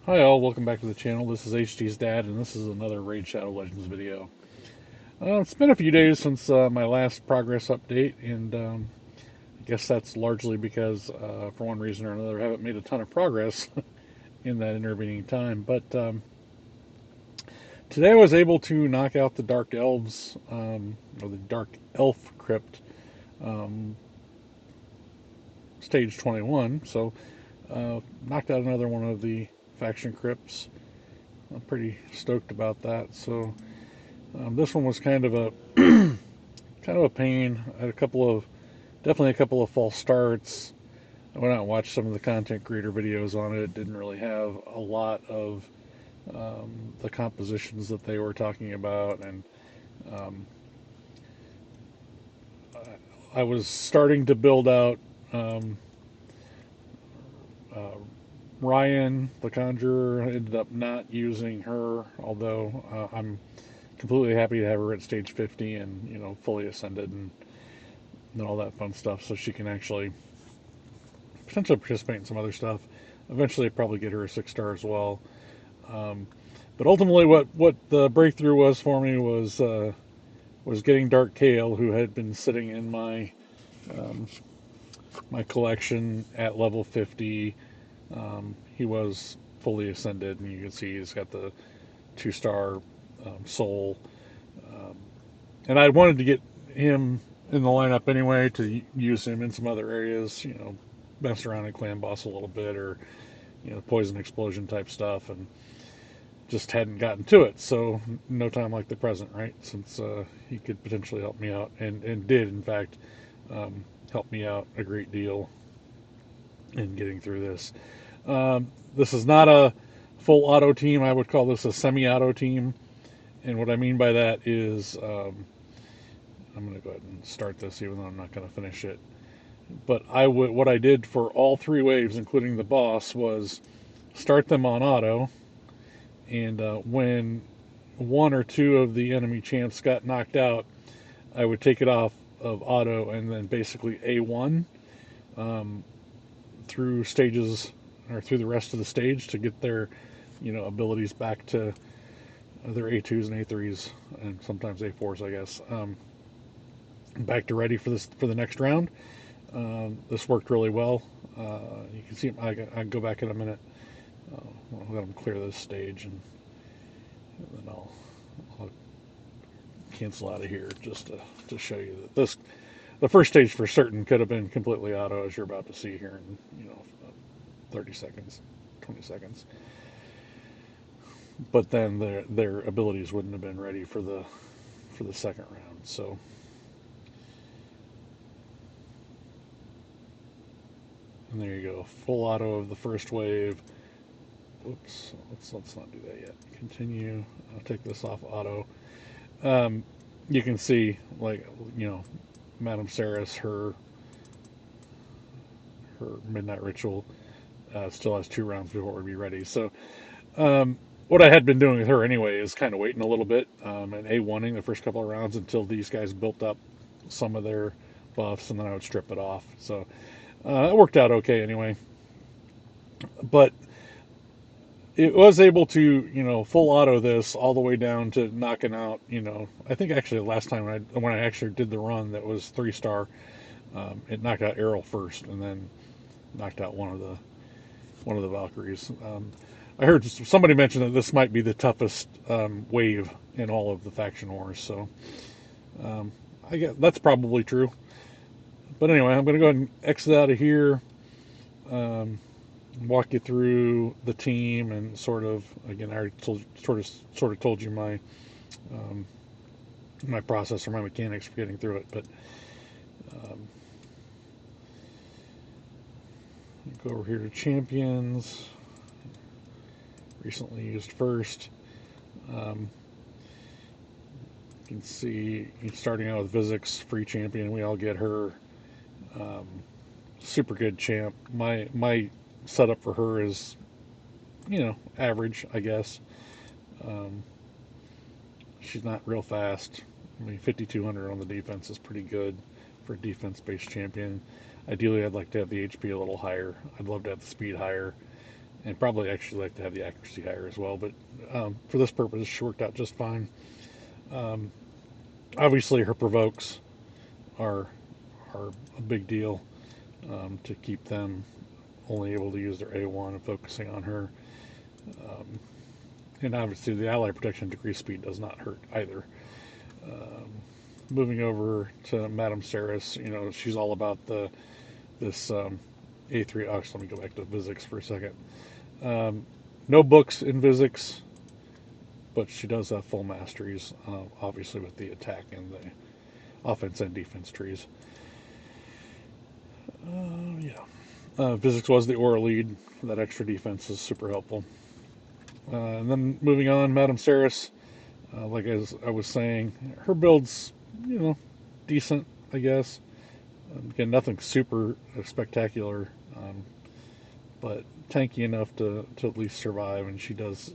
Hi all, welcome back to the channel. This is HD's dad, and this is another Raid Shadow Legends video. It's been a few days since my last progress update, and I guess that's largely because, for one reason or another, I haven't made a ton of progress in that intervening time. But today I was able to knock out the Dark Elves, or the Dark Elf Crypt, um, stage 21. So, knocked out another one of the faction crypts. I'm pretty stoked about that. So, this one was kind of a pain. I had definitely a couple of false starts. I went out and watched some of the content creator videos on it. It didn't really have a lot of the compositions that they were talking about, and um, I was starting to build out um, uh, Ryan, the Conjurer. I ended up not using her, although I'm completely happy to have her at stage 50 and fully ascended and all that fun stuff, so she can actually potentially participate in some other stuff. Eventually, probably get her a 6 star as well. Um, but ultimately, what the breakthrough was for me was getting Dark Kale, who had been sitting in um, my collection at level 50. He was fully ascended, and you can see he's got the 2 star soul. Um, and I wanted to get him in the lineup anyway to use him in some other areas. Mess around and clan boss a little bit, or poison explosion type stuff, and just hadn't gotten to it. So no time like the present, right? Since he could potentially help me out, and did in fact help me out a great deal in getting through this. This is not a full auto team. I would call this a semi-auto team, and what I mean by that is I'm going to go ahead and start this, even though I'm not going to finish it. But what I did for all 3 waves, including the boss, was start them on auto, and when one or two of the enemy champs got knocked out, I would take it off of auto and then basically A1 um, through stages or through the rest of the stage to get their abilities back to their A2s and A3s and sometimes A4s, I guess, back to ready for the next round. This worked really well. You can see I go back in a minute. I'll let them clear this stage, and then I'll cancel out of here just to show you that the first stage for certain could have been completely auto, as you're about to see here in 30 seconds, 20 seconds. But then their abilities wouldn't have been ready for the second round. So and there you go, full auto of the first wave. Oops, let's not do that yet. Continue. I'll take this off auto. Um, you can see, like, Madame Saris, her midnight ritual still has 2 rounds before it would be ready. So what I had been doing with her anyway is kind of waiting a little bit and A1ing the first couple of rounds until these guys built up some of their buffs, and then I would strip it off. So it worked out okay anyway. But it was able to, full auto this all the way down to knocking out, I think actually the last time when I actually did the run that was 3 star, it knocked out Errol first, and then knocked out one of the Valkyries. I heard somebody mention that this might be the toughest wave in all of the faction wars, so I guess that's probably true. But anyway, I'm going to go ahead and exit out of here, um, walk you through the team, and sort of, again, I already sort of told you um, my process or my mechanics for getting through it. But um, go over here to champions. Recently used first. Um, you can see starting out with Vizix, free champion. We all get her. Um, Super good champ. My setup for her is, average, I guess. Um, she's not real fast. I mean, 5,200 on the defense is pretty good for a defense-based champion. Ideally, I'd like to have the HP a little higher. I'd love to have the speed higher, and probably actually like to have the accuracy higher as well. But for this purpose, she worked out just fine. Um, Obviously, her provokes are are a big deal to keep them only able to use their A1 and focusing on her. Um, and obviously, the ally protection decrease speed does not hurt either. Um, Moving over to Madame Saris, she's all about this A3. Oh, let me go back to physics for a second. Um, no books in physics, but she does have full masteries, obviously with the attack and the offense and defense trees. Yeah. Physics was the aura lead. That extra defense is super helpful. And then moving on, Madame Saris, like as I was saying, her build's, you know, decent, I guess. Again, nothing super spectacular, but tanky enough to at least survive. And she does,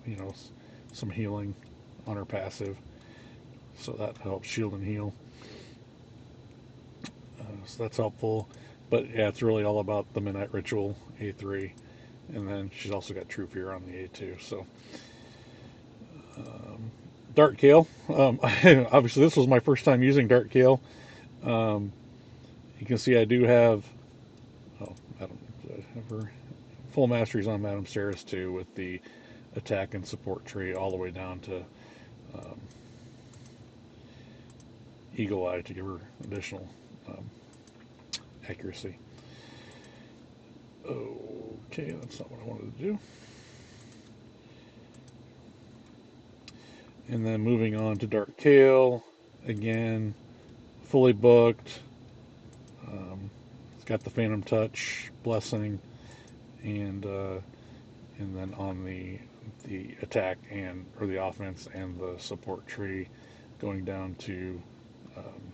some healing on her passive, so that helps shield and heal. So that's helpful. But yeah, it's really all about the Midnight Ritual A3, and then she's also got True Fear on the A2. So um, Dark Kale. Obviously, this was my first time using Dark Kale. Um, you can see I do have. Oh, I don't have her full masteries on Madame Saris too, with the attack and support tree all the way down to um, Eagle Eye to give her additional um, accuracy. Okay, that's not what I wanted to do. And then moving on to Dark Kale, again, fully booked. It's got the Phantom Touch, Blessing, and then on the attack and or the offense and the support tree, going down to um,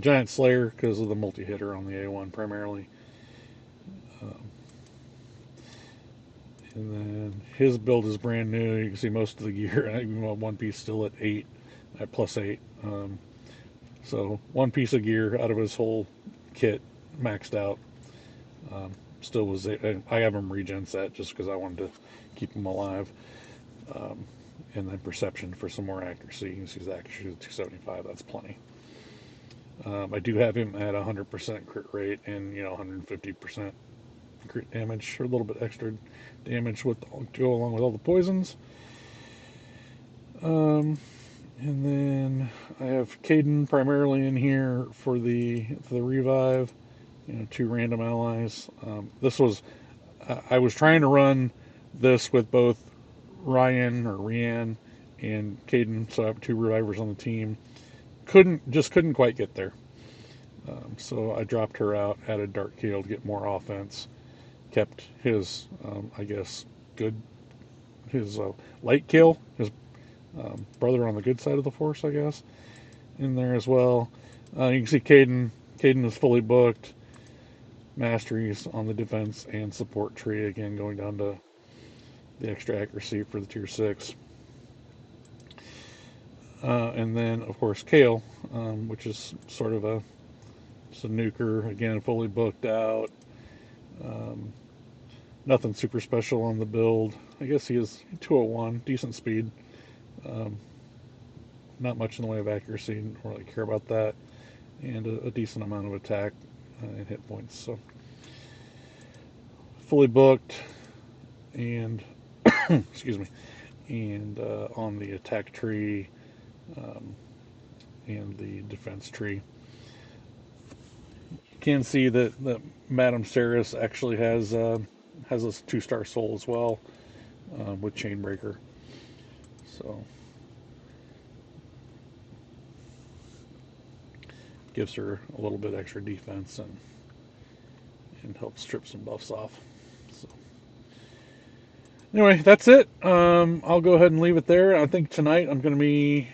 Giant Slayer because of the multi hitter on the A1 primarily. Um, and then his build is brand new. You can see most of the gear. One piece still at 8, at +8. So one piece of gear out of his whole kit maxed out. Still was. I have him regen set just because I wanted to keep him alive. Um, and then perception for some more accuracy. You can see his accuracy is 275. That's plenty. I do have him at 100% crit rate and 150% crit damage, or a little bit extra damage with to go along with all the poisons. Um, and then I have Caden primarily in here for the revive. 2 random allies. This was I was trying to run this with both Ryan or Rian and Caden, so I have 2 revivers on the team. Couldn't quite get there. So I dropped her out, added Dark Kale to get more offense, kept his I guess good his light kill, his brother on the good side of the force, I guess, in there as well. You can see Caden. Caden is fully booked. Masteries on the defense and support tree again, going down to the extra accuracy for the tier 6. And then, of course, Kale, which is sort of just a nuker, again, fully booked out. Um, Nothing super special on the build. I guess he is 201, decent speed. Um, Not much in the way of accuracy, don't really care about that. And a decent amount of attack and hit points. So, fully booked, and excuse me, and on the attack tree um, and the defense tree. You can see that Madame Saris actually has a 2-star soul as well with Chainbreaker. So gives her a little bit extra defense and helps strip some buffs off. So anyway, that's it. I'll go ahead and leave it there. I think tonight I'm going to be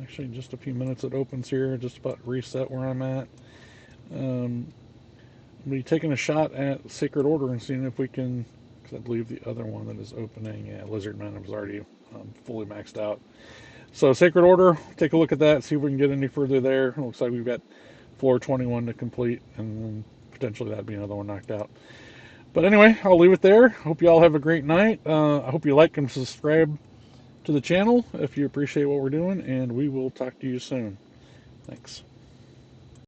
actually in just a few minutes it opens here, just about reset where I'm at. I'm going to be taking a shot at Sacred Order and seeing if we can, because I believe the other one that is opening, Lizard Man, was already fully maxed out. So Sacred Order, take a look at that, see if we can get any further there. It looks like we've got floor 21 to complete, and then potentially that'd be another one knocked out. But anyway, I'll leave it there. Hope you all have a great night. I hope you like and subscribe to the channel if you appreciate what we're doing, and we will talk to you soon. Thanks.